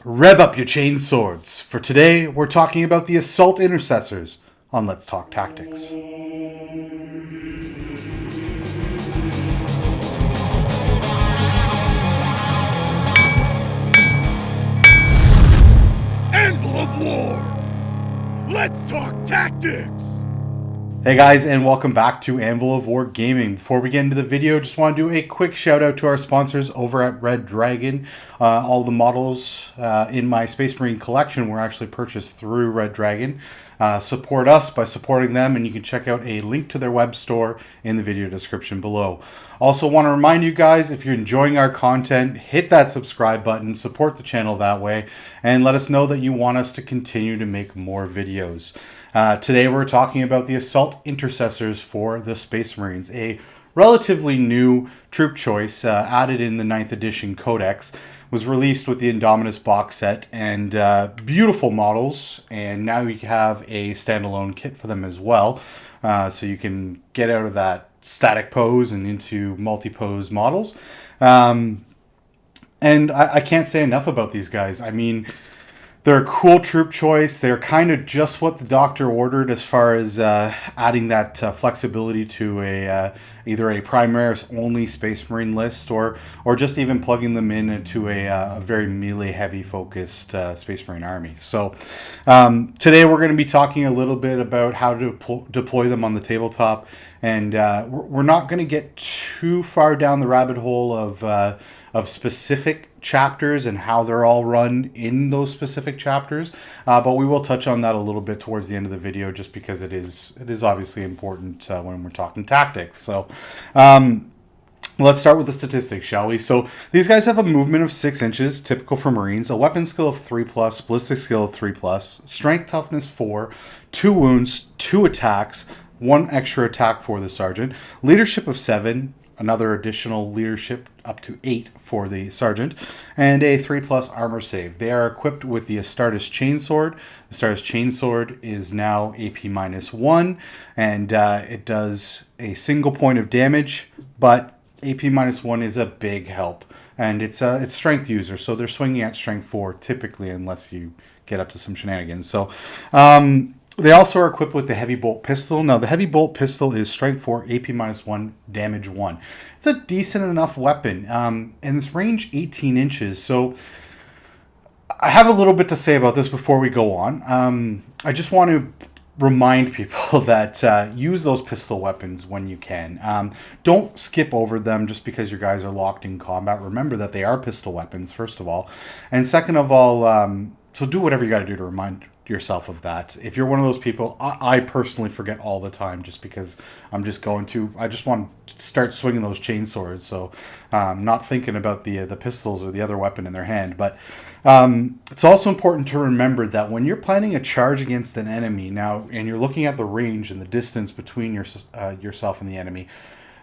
Rev up your chainswords. For today, we're talking about the Assault Intercessors on Let's Talk Tactics. Anvil of War! Let's talk tactics! Hey guys, and welcome back to Anvil of War Gaming. Before we get into the video, just want to do a quick shout out to our sponsors over at Red Dragon. All the models in my Space Marine collection were actually purchased through Red Dragon. Support us by supporting them, and you can check out a link to their web store in the video description below. Also want to remind you guys, if you're enjoying our content, hit that subscribe button, support the channel that way, and let us know that you want us to continue to make more videos. Today we're talking about the Assault Intercessors for the Space Marines, a relatively new troop choice added in the 9th edition Codex. Was released with the Indominus box set, and beautiful models, and now you have a standalone kit for them as well, so you can get out of that static pose and into multi-pose models. And I can't say enough about these guys. I mean, they're a cool troop choice. They're kind of just what the doctor ordered as far as adding that flexibility to either a Primaris only Space Marine list or just even plugging them in into a very melee heavy focused Space Marine army. So today we're going to be talking a little bit about how to deploy them on the tabletop, and we're not going to get too far down the rabbit hole of specific chapters and how they're all run in those specific chapters, but we will touch on that a little bit towards the end of the video, just because it is obviously important when we're talking tactics. So let's start with the statistics, shall we? So these guys have a movement of 6 inches, typical for Marines, a weapon skill of 3+, ballistic skill of 3+, strength toughness 4, 2 wounds, 2 attacks, 1 extra attack for the sergeant, leadership of 7, another additional leadership up to 8 for the sergeant, and a 3+ armor save. They are equipped with the Astartes Chainsword. The Astartes Chainsword is now AP -1, and it does a single point of damage, but AP -1 is a big help, and it's strength user, so they're swinging at strength 4 typically, unless you get up to some shenanigans. So they also are equipped with the Heavy Bolt Pistol. Now, the Heavy Bolt Pistol is Strength 4, AP -1, Damage 1. It's a decent enough weapon, and it's range 18 inches. So I have a little bit to say about this before we go on. I just want to remind people that use those pistol weapons when you can. Don't skip over them just because your guys are locked in combat. Remember that they are pistol weapons, first of all. And second of all, so do whatever you got to do to remind yourself of that. If you're one of those people, I personally forget all the time, just because I just want to start swinging those chainswords, so I'm not thinking about the pistols or the other weapon in their hand. But it's also important to remember that when you're planning a charge against an enemy now, and you're looking at the range and the distance between yourself and the enemy,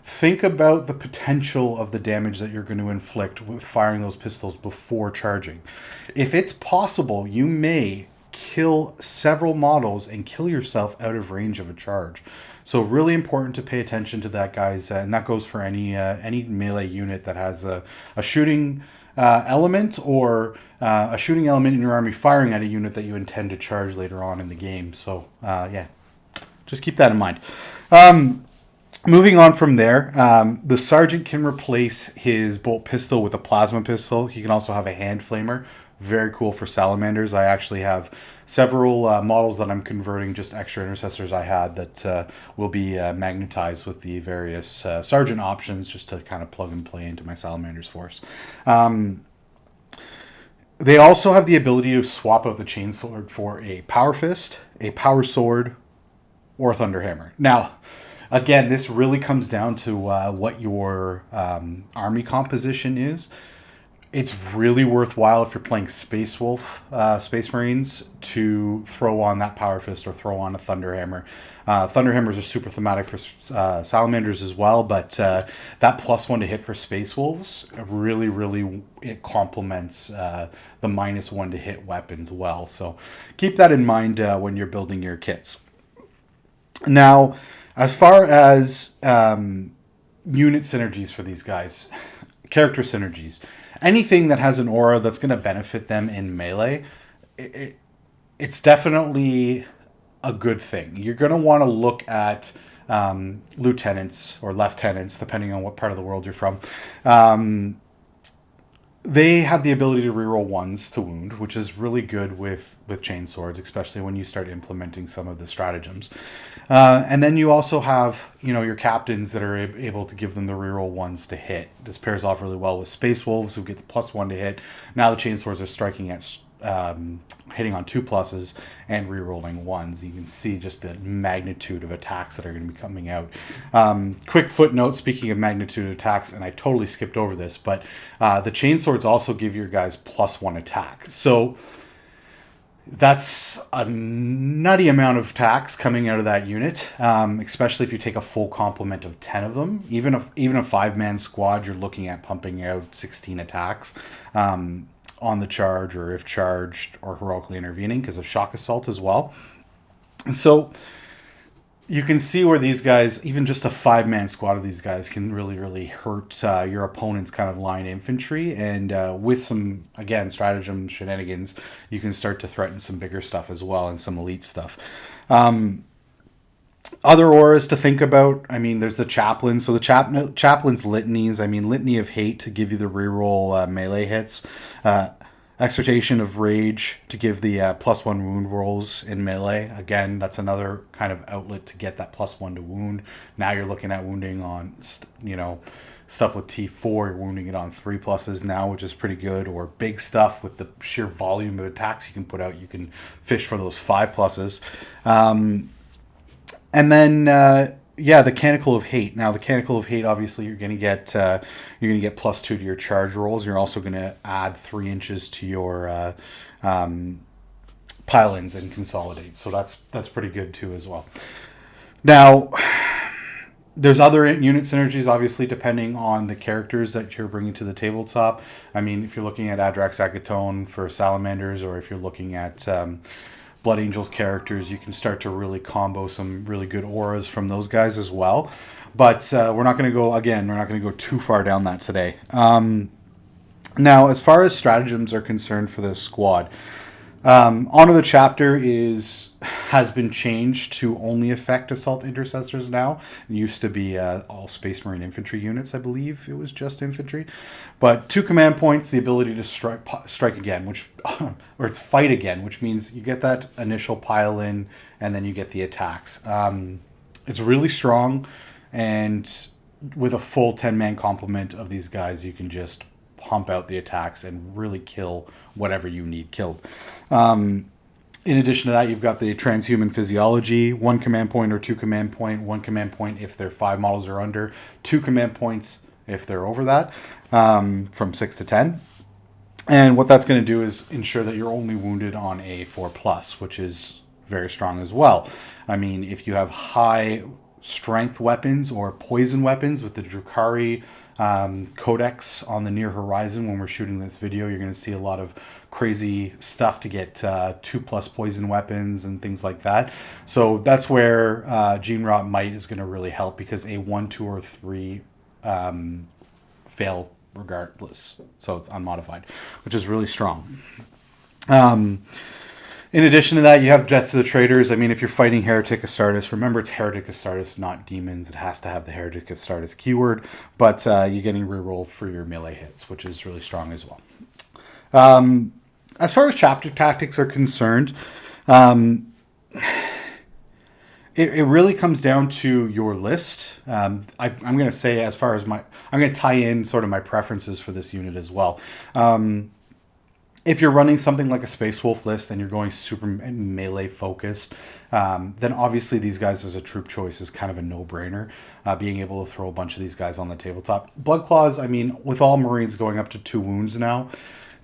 think about the potential of the damage that you're going to inflict with firing those pistols before charging. If it's possible, you may kill several models and kill yourself out of range of a charge. So really important to pay attention to that, guys, and that goes for any melee unit that has a shooting element, or a shooting element in your army firing at a unit that you intend to charge later on in the game. So yeah, just keep that in mind. Moving on from there, the sergeant can replace his bolt pistol with a plasma pistol. He can also have a hand flamer. Very cool for salamanders. I actually have several models that I'm converting, just extra intercessors I had, that will be magnetized with the various sergeant options, just to kind of plug and play into my salamanders force. They also have the ability to swap out the chainsword for a power fist, a power sword, or a thunderhammer. Now, again, this really comes down to what your army composition is. It's really worthwhile, if you're playing Space Wolf Space Marines, to throw on that Power Fist or throw on a Thunderhammer. Thunderhammers are super thematic for Salamanders as well, but that +1 to hit for Space Wolves, really it complements the -1 to hit weapons well. So keep that in mind when you're building your kits. Now, as far as unit synergies for these guys, character synergies. anything that has an aura that's going to benefit them in melee, it's definitely a good thing. You're going to want to look at lieutenants or lieutenants, depending on what part of the world you're from. They have the ability to reroll ones to wound, which is really good with chainswords, especially when you start implementing some of the stratagems. And then you also have, your captains that are able to give them the reroll ones to hit. This pairs off really well with Space Wolves, who get the +1 to hit. Now the chainswords are striking at hitting on 2 pluses and rerolling ones. You can see just the magnitude of attacks that are going to be coming out. Quick footnote, speaking of magnitude of attacks, and I totally skipped over this, but the chainswords also give your guys +1 attack. So that's a nutty amount of attacks coming out of that unit, especially if you take a full complement of 10 of them. Even a 5-man squad, you're looking at pumping out 16 attacks on the charge, or if charged, or heroically intervening because of shock assault as well. So you can see where these guys, even just a 5-man squad of these guys, can really, really hurt your opponent's kind of line infantry. And with some, again, stratagem shenanigans, you can start to threaten some bigger stuff as well, and some elite stuff. Other auras to think about, there's the chaplain. So the chaplain's litanies, Litany of Hate to give you the reroll melee hits. Exhortation of Rage to give the +1 wound rolls in melee. Again, that's another kind of outlet to get that +1 to wound. Now you're looking at wounding on, stuff with T4, you're wounding it on 3 pluses now, which is pretty good. Or big stuff with the sheer volume of attacks you can put out, you can fish for those 5 pluses. And then, the Canticle of Hate. Now, the Canticle of Hate, obviously, you're going to get +2 to your charge rolls. You're also going to add 3 inches to your pile-ins and consolidate. So that's pretty good too as well. Now, there's other unit synergies, obviously, depending on the characters that you're bringing to the tabletop. If you're looking at Adrax Akatone for Salamanders, or if you're looking at Blood Angels characters, you can start to really combo some really good auras from those guys as well. But we're not going to go too far down that today. Now, as far as stratagems are concerned for this squad, Honor the Chapter has been changed to only affect Assault Intercessors now. It used to be all Space Marine infantry units, I believe it was just infantry. But 2 command points, the ability to strike again, or it's fight again, which means you get that initial pile in and then you get the attacks. It's really strong, and with a full 10-man complement of these guys, you can just pump out the attacks and really kill whatever you need killed. In addition to that, you've got the Transhuman Physiology, 1 command point or 2 command point, 1 command point if they're 5 models or under, 2 command points if they're over that, from 6 to 10. And what that's going to do is ensure that you're only wounded on a 4+, which is very strong as well. If you have high strength weapons or poison weapons with the Drukhari Codex on the near horizon, when we're shooting this video, you're going to see a lot of crazy stuff to get 2+ poison weapons and things like that. So that's where Gene Rot Might is going to really help, because a 1, 2, or 3 fail regardless. So it's unmodified, which is really strong. In addition to that, you have Jets of the Traders. If you're fighting Heretic Astartes, remember it's Heretic Astartes, not demons. It has to have the Heretic Astartes keyword, but you're getting reroll for your melee hits, which is really strong as well. As far as chapter tactics are concerned, it really comes down to your list. I'm going to say, as far as I'm going to tie in sort of my preferences for this unit as well. If you're running something like a Space Wolf list and you're going super melee focused, then obviously these guys as a troop choice is kind of a no-brainer. Being able to throw a bunch of these guys on the tabletop. Blood Claws, with all Marines going up to 2 wounds now,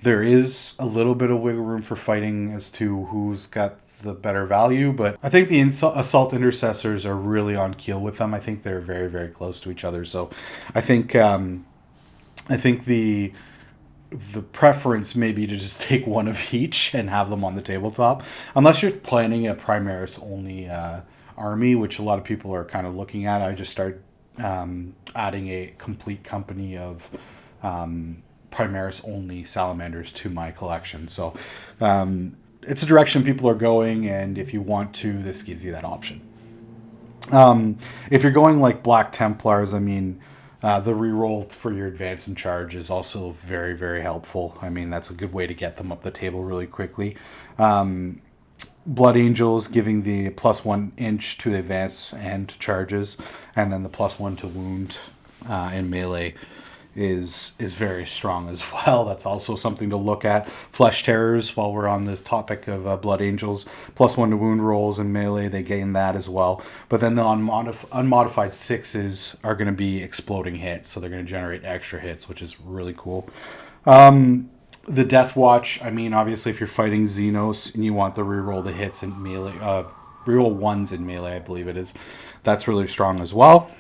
there is a little bit of wiggle room for fighting as to who's got the better value, but I think the Assault Intercessors are really on keel with them. I think they're very, very close to each other. So I think the preference may be to just take one of each and have them on the tabletop, unless you're planning a Primaris only army, which a lot of people are kind of looking at. I just started adding a complete company of Primaris only salamanders to my collection. So it's a direction people are going, and if you want to, this gives you that option. If you're going like Black Templars, I mean, the reroll for your advance and charge is also very, very helpful. I mean, that's a good way to get them up the table really quickly. Blood Angels giving the +1 inch to advance and charges, and then the +1 to wound in melee is very strong as well. That's also something to look at. Flesh Terrors, while we're on this topic of Blood Angels, +1 to wound rolls in melee, they gain that as well. But then the unmodified 6s are going to be exploding hits, so they're going to generate extra hits, which is really cool. The Death Watch, I mean, obviously if you're fighting Xenos and you want to reroll the hits in melee, reroll 1s in melee, I believe it is, that's really strong as well.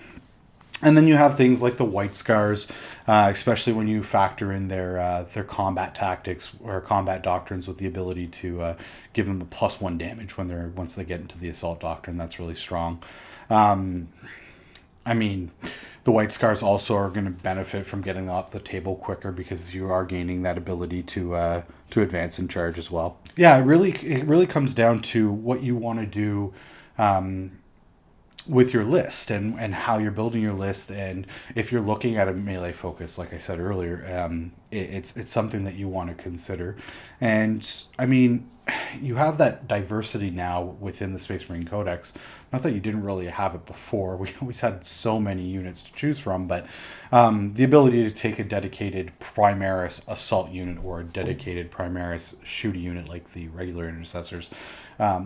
And then you have things like the White Scars, especially when you factor in their combat tactics or combat doctrines with the ability to give them a +1 damage once they get into the Assault Doctrine. That's really strong. I mean, the White Scars also are going to benefit from getting off the table quicker because you are gaining that ability to advance and charge as well. Yeah, it really comes down to what you want to do with your list and how you're building your list. And if you're looking at a melee focus, like I said earlier, it's something that you want to consider. And I mean, you have that diversity now within the Space Marine Codex. Not that you didn't really have it before. We always had so many units to choose from, but the ability to take a dedicated Primaris assault unit or a dedicated Primaris shoot unit like the regular intercessors,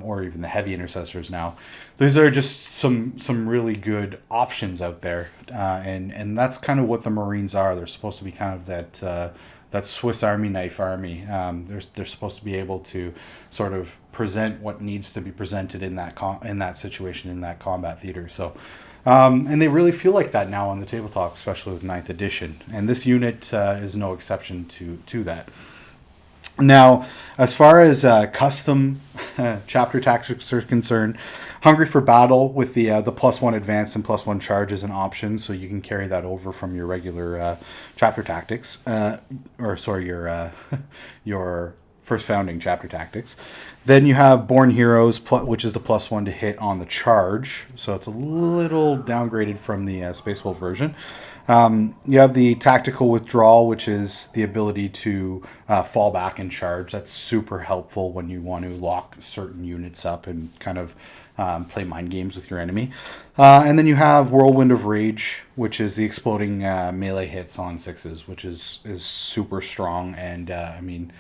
or even the heavy intercessors now. These are just some really good options out there, and that's kind of what the Marines are. They're supposed to be kind of that Swiss Army knife army. They're supposed to be able to sort of present what needs to be presented in that situation, in that combat theater. So, and they really feel like that now on the tabletop, especially with 9th edition. And this unit is no exception to that. Now, as far as custom chapter tactics are concerned, Hungry for Battle with the +1 advance and +1 charge is an option, so you can carry that over from your regular chapter tactics, your first founding chapter tactics. Then you have Born Heroes, which is the +1 to hit on the charge, so it's a little downgraded from the Space Wolf version. You have the Tactical Withdrawal, which is the ability to fall back and charge. That's super helpful when you want to lock certain units up and kind of play mind games with your enemy. And then you have Whirlwind of Rage, which is the exploding melee hits on 6s, which is super strong. And I mean,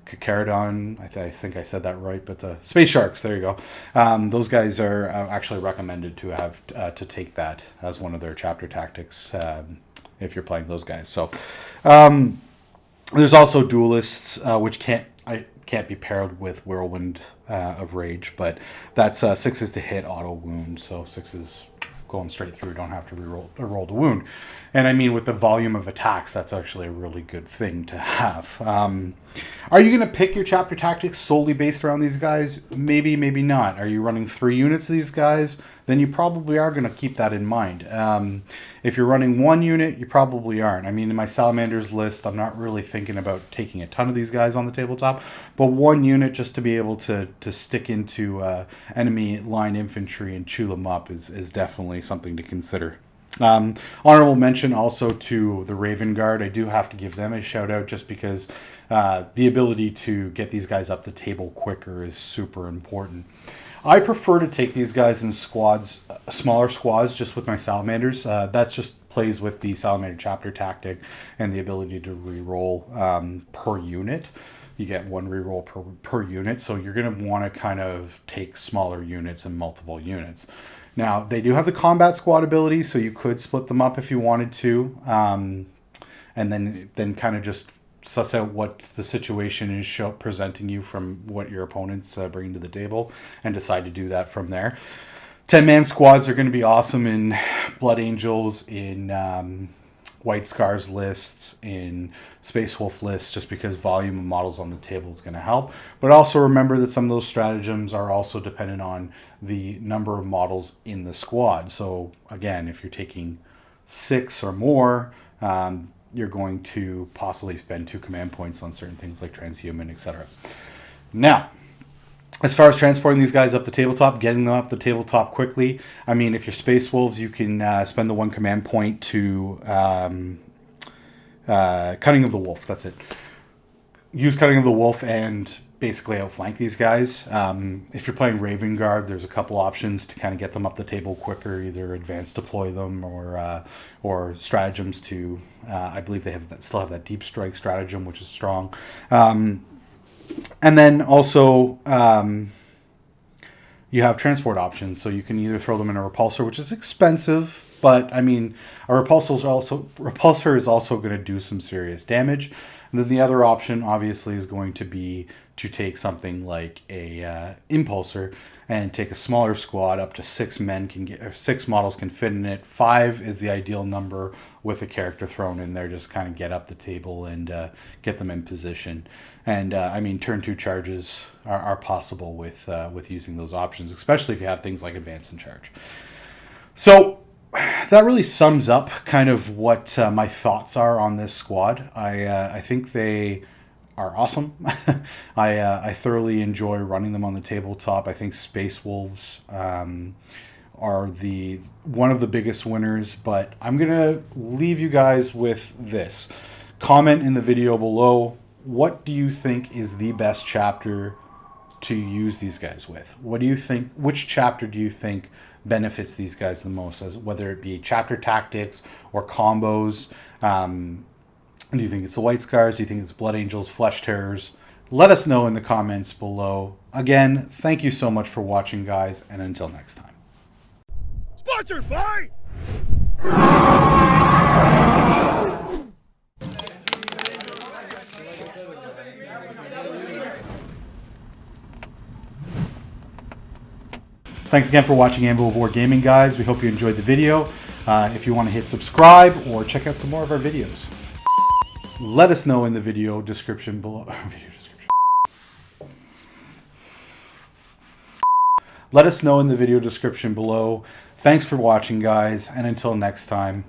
Cacarodon, I think I said that right, but the Space Sharks, there you go. Those guys are actually recommended to have to take that as one of their chapter tactics if you're playing those guys. So there's also Duelists, which can't be paired with Whirlwind of Rage, but that's 6s to hit, auto wound, so 6s going straight through, don't have to roll the wound. And I mean, with the volume of attacks, that's actually a really good thing to have. Are you going to pick your chapter tactics solely based around these guys? Maybe, maybe not. Are you running 3 units of these guys? Then you probably are going to keep that in mind. If you're running 1 unit, you probably aren't. I mean, in my Salamanders list, I'm not really thinking about taking a ton of these guys on the tabletop, but 1 unit just to be able to stick into enemy line infantry and chew them up is definitely something to consider. Honorable mention also to the Raven Guard. I do have to give them a shout out just because the ability to get these guys up the table quicker is super important. I prefer to take these guys in squads, smaller squads, just with my Salamanders. That just plays with the Salamander chapter tactic and the ability to reroll per unit. You get 1 reroll per unit, so you're going to want to kind of take smaller units and multiple units. Now, they do have the combat squad ability, so you could split them up if you wanted to, and then kind of just suss out what the situation is presenting you from what your opponent's bringing to the table and decide to do that from there. 10-man squads are going to be awesome in Blood Angels, in White Scars lists, in Space Wolf lists, just because volume of models on the table is going to help. But also remember that some of those stratagems are also dependent on the number of models in the squad. So again, if you're taking 6 or more, you're going to possibly spend 2 command points on certain things like transhuman, etc. Now, as far as transporting these guys up the tabletop, getting them up the tabletop quickly, I mean, if you're Space Wolves, you can spend the 1 command point to Cunning of the Wolf. That's it. Use Cunning of the Wolf and basically outflank these guys. If you're playing Raven Guard, there's a couple options to kind of get them up the table quicker. Either advance deploy them or stratagems to. I believe they still have that deep strike stratagem, which is strong. And then also you have transport options, so you can either throw them in a repulsor, which is expensive, but I mean a repulsor is also going to do some serious damage. And then the other option, obviously, is going to be to take something like a impulsor and take a smaller squad. Up to 6 men can get, or 6 models can fit in it. 5 is the ideal number with a character thrown in there. Just kind of get up the table and get them in position. And I mean, turn 2 charges are possible with using those options, especially if you have things like advance and charge. So that really sums up kind of what my thoughts are on this squad. I think they are awesome. I thoroughly enjoy running them on the tabletop. I think Space Wolves are one of the biggest winners, but I'm gonna leave you guys with this. Comment in the video below, what do you think is the best chapter to use these guys with? What do you think, which chapter do you think benefits these guys the most, as whether it be chapter tactics or combos? Do you think it's the White Scars? Do you think it's Blood Angels, Flesh Terrors? Let us know in the comments below. Again, thank you so much for watching, guys, and until next time. Sponsored by... Thanks again for watching Anvil of War Gaming, guys. We hope you enjoyed the video. If you want to hit subscribe or check out some more of our videos, let us know in the video description below. Let us know in the video description below. Thanks for watching, guys, and until next time,